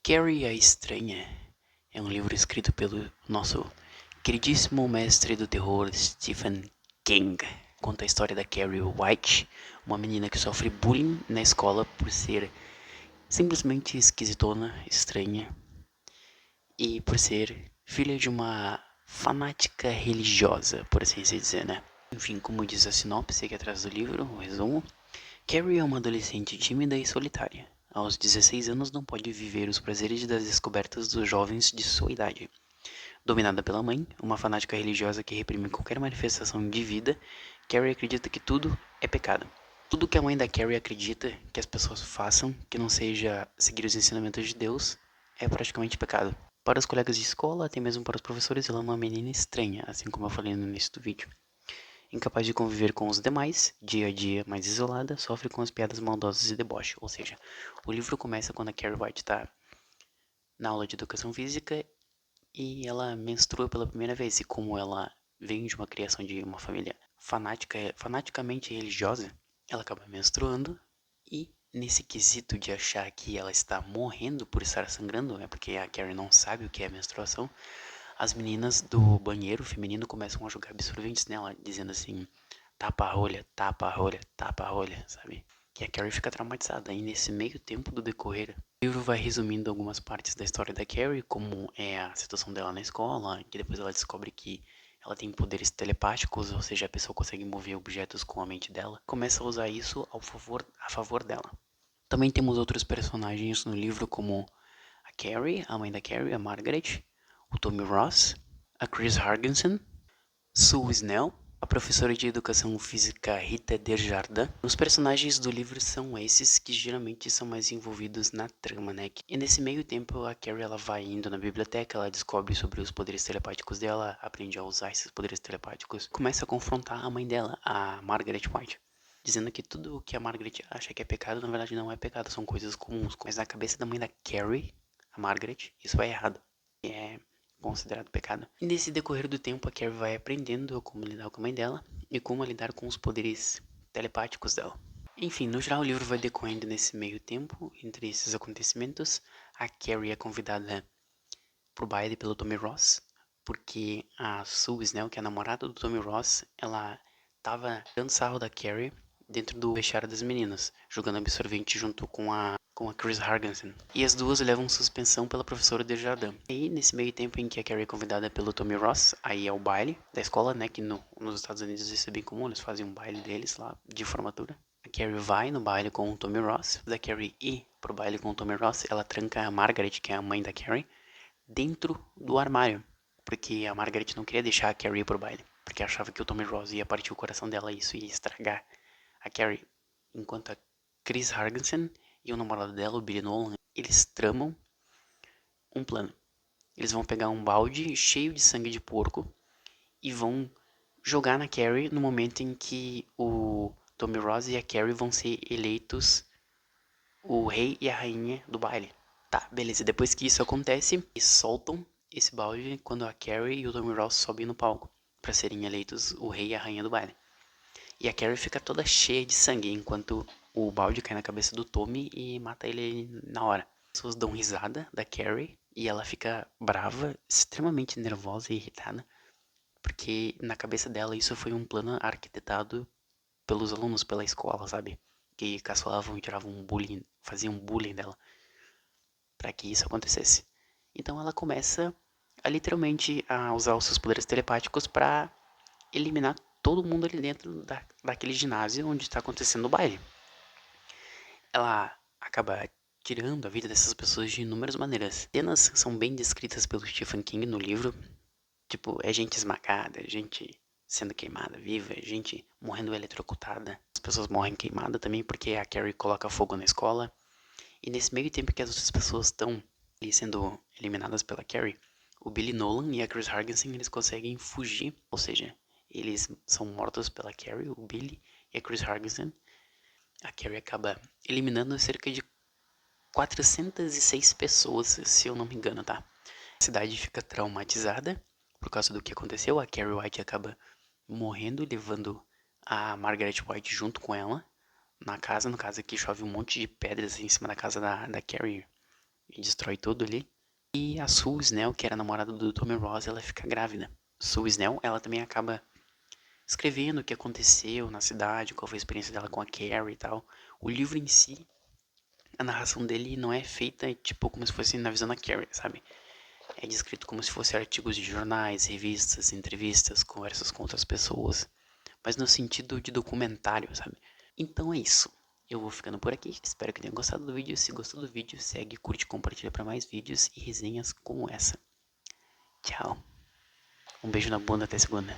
Carrie a Estranha é um livro escrito pelo nosso queridíssimo mestre do terror Stephen King. Conta a história da Carrie White, uma menina que sofre bullying na escola por ser simplesmente esquisitona, estranha, e por ser filha de uma fanática religiosa, por assim se dizer, né? Enfim, como diz a sinopse aqui atrás do livro, o resumo, Carrie é uma adolescente tímida e solitária. Aos 16 anos não pode viver os prazeres das descobertas dos jovens de sua idade. Dominada pela mãe, uma fanática religiosa que reprime qualquer manifestação de vida, Carrie acredita que tudo é pecado. Tudo que a mãe da Carrie acredita que as pessoas façam, que não seja seguir os ensinamentos de Deus, é praticamente pecado. Para os colegas de escola, até mesmo para os professores, ela é uma menina estranha, assim como eu falei no início do vídeo. Incapaz de conviver com os demais, dia a dia mais isolada, sofre com as piadas maldosas e deboche. Ou seja, o livro começa quando a Carrie White está na aula de educação física e ela menstrua pela primeira vez. E como ela vem de uma criação de uma família fanaticamente religiosa, ela acaba menstruando e nesse quesito de achar que ela está morrendo por estar sangrando, né, porque a Carrie não sabe o que é menstruação, as meninas do banheiro feminino começam a jogar absorventes nela, dizendo assim, tapa a rolha, tapa a rolha, tapa a rolha, sabe? E a Carrie fica traumatizada. E nesse meio tempo do decorrer, o livro vai resumindo algumas partes da história da Carrie, como é a situação dela na escola, que depois ela descobre que ela tem poderes telepáticos, ou seja, a pessoa consegue mover objetos com a mente dela. Começa a usar isso a favor dela. Também temos outros personagens no livro, como a Carrie, a mãe da Carrie, a Margaret, o Tommy Ross, a Chris Hargensen, Sue Snell, a professora de educação física Rita Desjardins. Os personagens do livro são esses que geralmente são mais envolvidos na trama, né? E nesse meio tempo a Carrie ela vai indo na biblioteca, ela descobre sobre os poderes telepáticos dela, aprende a usar esses poderes telepáticos, começa a confrontar a mãe dela, a Margaret White, dizendo que tudo o que a Margaret acha que é pecado, na verdade não é pecado, são coisas comuns. Mas na cabeça da mãe da Carrie, a Margaret, isso é errado. É considerado pecado. E nesse decorrer do tempo, a Carrie vai aprendendo como lidar com a mãe dela e como lidar com os poderes telepáticos dela. Enfim, no geral o livro vai decorrendo nesse meio tempo, entre esses acontecimentos. A Carrie é convidada pro baile pelo Tommy Ross, porque a Sue Snell, que é a namorada do Tommy Ross, ela tava dando sarro da Carrie dentro do vestiário das meninas, jogando absorvente junto com a Chris Hargensen. E as duas levam suspensão pela professora Desjardins. E nesse meio tempo em que a Carrie é convidada pelo Tommy Ross, aí é o baile da escola, né, que nos Estados Unidos isso é bem comum, eles fazem um baile deles lá, de formatura. A Carrie vai no baile com o Tommy Ross, da Carrie ir pro baile com o Tommy Ross, ela tranca a Margaret, que é a mãe da Carrie, dentro do armário, porque a Margaret não queria deixar a Carrie ir pro baile, porque achava que o Tommy Ross ia partir o coração dela e isso ia estragar a Carrie, enquanto a Chris Hargensen e o namorado dela, o Billy Nolan, eles tramam um plano. Eles vão pegar um balde cheio de sangue de porco e vão jogar na Carrie no momento em que o Tommy Ross e a Carrie vão ser eleitos o rei e a rainha do baile. Tá, beleza. Depois que isso acontece, eles soltam esse balde quando a Carrie e o Tommy Ross sobem no palco para serem eleitos o rei e a rainha do baile. E a Carrie fica toda cheia de sangue, enquanto o balde cai na cabeça do Tommy e mata ele na hora. As pessoas dão risada da Carrie e ela fica brava, extremamente nervosa e irritada, porque na cabeça dela isso foi um plano arquitetado pelos alunos, pela escola, sabe? Que caçoavam e tiravam um bullying, faziam bullying dela, para que isso acontecesse. Então ela começa a literalmente a usar os seus poderes telepáticos para eliminar todo mundo ali dentro daquele ginásio onde está acontecendo o baile. Ela acaba tirando a vida dessas pessoas de inúmeras maneiras. Cenas são bem descritas pelo Stephen King no livro, tipo, é gente esmagada, gente sendo queimada viva, gente morrendo eletrocutada. As pessoas morrem queimadas também porque a Carrie coloca fogo na escola. E nesse meio tempo que as outras pessoas estão ali sendo eliminadas pela Carrie, o Billy Nolan e a Chris Hargensen eles conseguem fugir, ou seja, eles são mortos pela Carrie, o Billy e a Chris Hargensen. A Carrie acaba eliminando cerca de 406 pessoas, se eu não me engano, tá? A cidade fica traumatizada por causa do que aconteceu. A Carrie White acaba morrendo, levando a Margaret White junto com ela na casa. No caso aqui chove um monte de pedras em cima da casa da Carrie e destrói tudo ali. E a Sue Snell, que era a namorada do Tommy Ross, ela fica grávida. Sue Snell, ela também acaba escrevendo o que aconteceu na cidade, qual foi a experiência dela com a Carrie e tal. O livro em si, a narração dele não é feita tipo como se fosse na visão da Carrie, sabe? É descrito como se fosse artigos de jornais, revistas, entrevistas, conversas com outras pessoas, mas no sentido de documentário, sabe? Então é isso. Eu vou ficando por aqui, espero que tenha gostado do vídeo. Se gostou do vídeo, segue, curte, compartilha para mais vídeos e resenhas como essa. Tchau. Um beijo na bunda, até segunda.